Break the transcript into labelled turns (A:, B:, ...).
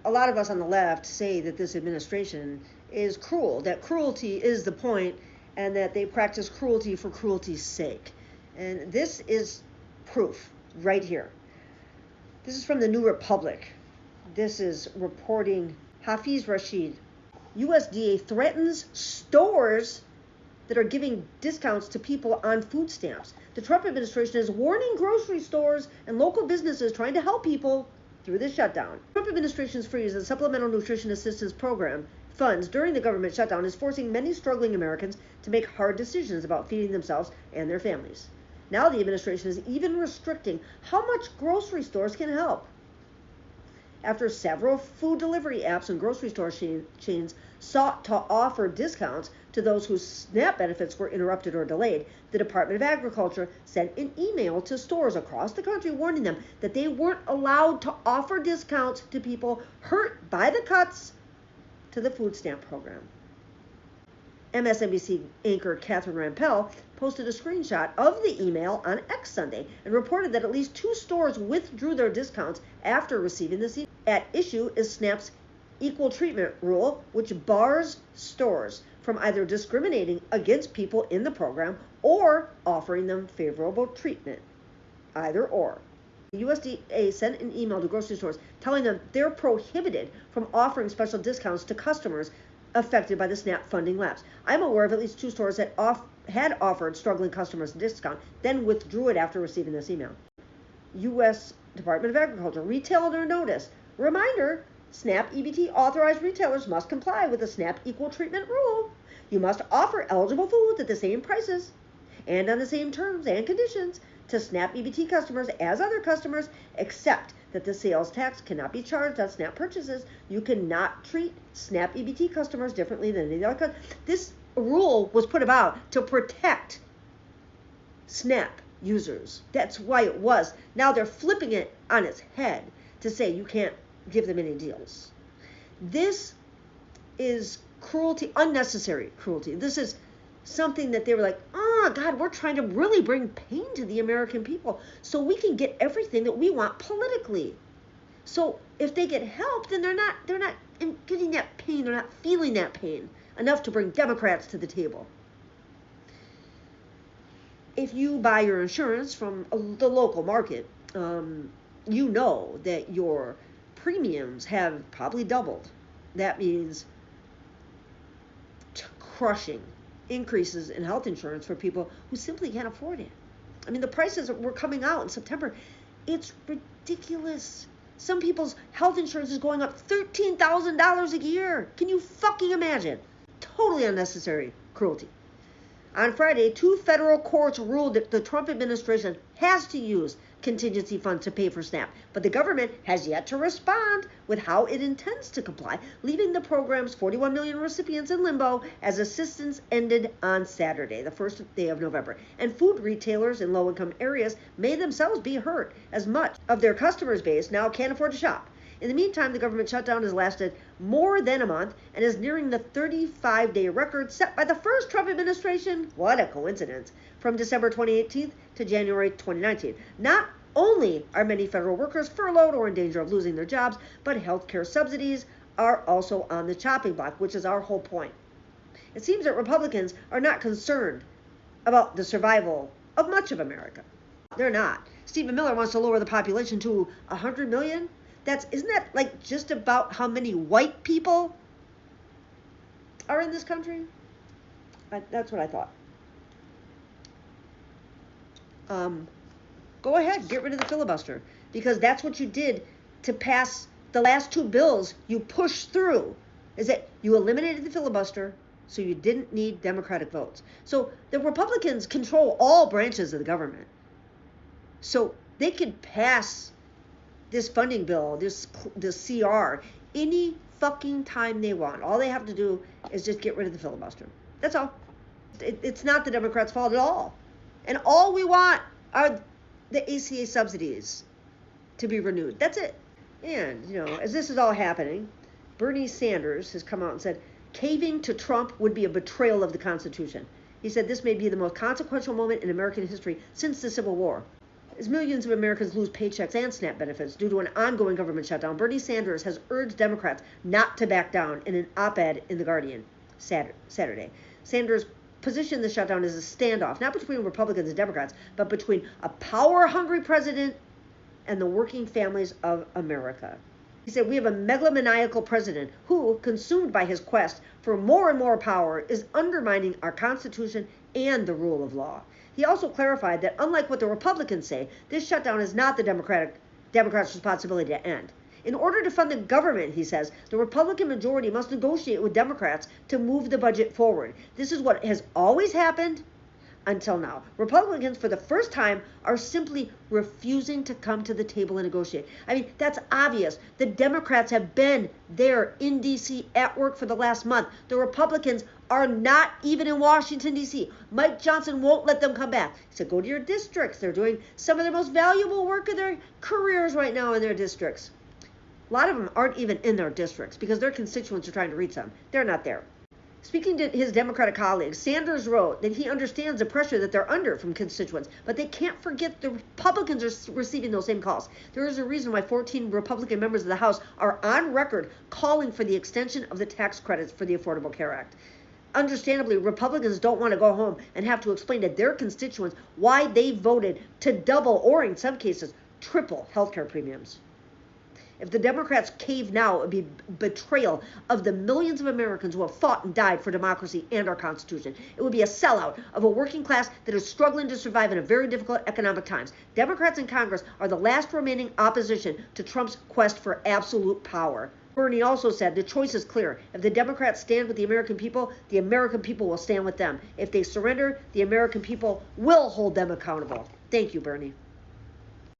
A: a lot of us on the left say that this administration is cruel, that cruelty is the point, and that they practice cruelty for cruelty's sake. And this is proof right here. This is from the New Republic. This is reporting Hafiz Rashid. USDA threatens stores that are giving discounts to people on food stamps. The Trump administration is warning grocery stores and local businesses trying to help people through the shutdown. The Trump administration's freeze of the Supplemental Nutrition Assistance Program funds during the government shutdown is forcing many struggling Americans to make hard decisions about feeding themselves and their families. Now the administration is even restricting how much grocery stores can help. After several food delivery apps and grocery store chains sought to offer discounts to those whose SNAP benefits were interrupted or delayed, the Department of Agriculture sent an email to stores across the country warning them that they weren't allowed to offer discounts to people hurt by the cuts to the food stamp program. MSNBC anchor Catherine Rampell posted a screenshot of the email on X Sunday and reported that at least 2 stores withdrew their discounts after receiving this email. At issue is SNAP's equal treatment rule, which bars stores from either discriminating against people in the program or offering them favorable treatment. Either or. The USDA sent an email to grocery stores telling them they're prohibited from offering special discounts to customers affected by the SNAP funding lapse. I'm aware of at least 2 stores that had offered struggling customers a discount, then withdrew it after receiving this email. U.S. Department of Agriculture, retailer notice. Reminder, SNAP EBT authorized retailers must comply with the SNAP equal treatment rule. You must offer eligible foods at the same prices and on the same terms and conditions to SNAP EBT customers as other customers, except that the sales tax cannot be charged on SNAP purchases. You cannot treat SNAP EBT customers differently than any other customers. This rule was put about to protect SNAP users. That's why it was. Now they're flipping it on its head to say you can't give them any deals. This is cruelty, unnecessary cruelty. This is something that they were like, oh God, we're trying to really bring pain to the American people so we can get everything that we want politically. So if they get help, then they're not getting that pain, they're not feeling that pain enough to bring Democrats to the table. If you buy your insurance from the local market, you know that your premiums have probably doubled. That means crushing increases in health insurance for people who simply can't afford it. I mean, the prices were coming out in September. It's ridiculous. Some people's health insurance is going up $13,000 a year. Can you fucking imagine? Totally unnecessary cruelty. On Friday, 2 federal courts ruled that the Trump administration has to use contingency funds to pay for SNAP, but the government has yet to respond with how it intends to comply, leaving the program's 41 million recipients in limbo as assistance ended on Saturday, the first day of November. And food retailers in low-income areas may themselves be hurt, as much of their customers base now can't afford to shop. In the meantime, the government shutdown has lasted more than a month and is nearing the 35-day record set by the first Trump administration. What a coincidence. From December 2018 to January 2019. Not only are many federal workers furloughed or in danger of losing their jobs, but health care subsidies are also on the chopping block, which is our whole point. It seems that Republicans are not concerned about the survival of much of America. They're not. Stephen Miller wants to lower the population to 100 million. Isn't that like just about how many white people are in this country? That's what I thought. Go ahead, get rid of the filibuster, because that's what you did to pass the last 2 bills you pushed through, is that you eliminated the filibuster so you didn't need Democratic votes. So the Republicans control all branches of the government. So they could pass this funding bill, this CR, any fucking time they want. All they have to do is just get rid of the filibuster. That's all. It's not the Democrats' fault at all. And all we want are the ACA subsidies to be renewed. That's it. And, as this is all happening, Bernie Sanders has come out and said, caving to Trump would be a betrayal of the Constitution. He said this may be the most consequential moment in American history since the Civil War. As millions of Americans lose paychecks and SNAP benefits due to an ongoing government shutdown, Bernie Sanders has urged Democrats not to back down in an op-ed in The Guardian Saturday. Sanders positioned the shutdown as a standoff, not between Republicans and Democrats, but between a power-hungry president and the working families of America. He said, "We have a megalomaniacal president who, consumed by his quest for more and more power, is undermining our Constitution and the rule of law." He also clarified that, unlike what the Republicans say, this shutdown is not the Democrats' responsibility to end. In order to fund the government, he says, the Republican majority must negotiate with Democrats to move the budget forward. This is what has always happened until now. Republicans, for the first time, are simply refusing to come to the table and negotiate. I mean, that's obvious. The Democrats have been there in D.C. at work for the last month. The Republicans are not even in Washington, D.C. Mike Johnson won't let them come back. He said, go to your districts. They're doing some of their most valuable work of their careers right now in their districts. A lot of them aren't even in their districts because their constituents are trying to reach them. They're not there. Speaking to his Democratic colleagues, Sanders wrote that he understands the pressure that they're under from constituents, but they can't forget the Republicans are receiving those same calls. There is a reason why 14 Republican members of the House are on record calling for the extension of the tax credits for the Affordable Care Act. Understandably, Republicans don't want to go home and have to explain to their constituents why they voted to double or, in some cases, triple health care premiums. If the Democrats cave now, it would be betrayal of the millions of Americans who have fought and died for democracy and our Constitution. It would be a sellout of a working class that is struggling to survive in a very difficult economic times. Democrats in Congress are the last remaining opposition to Trump's quest for absolute power. Bernie also said the choice is clear. If the Democrats stand with the American people will stand with them. If they surrender, the American people will hold them accountable. Thank you, Bernie.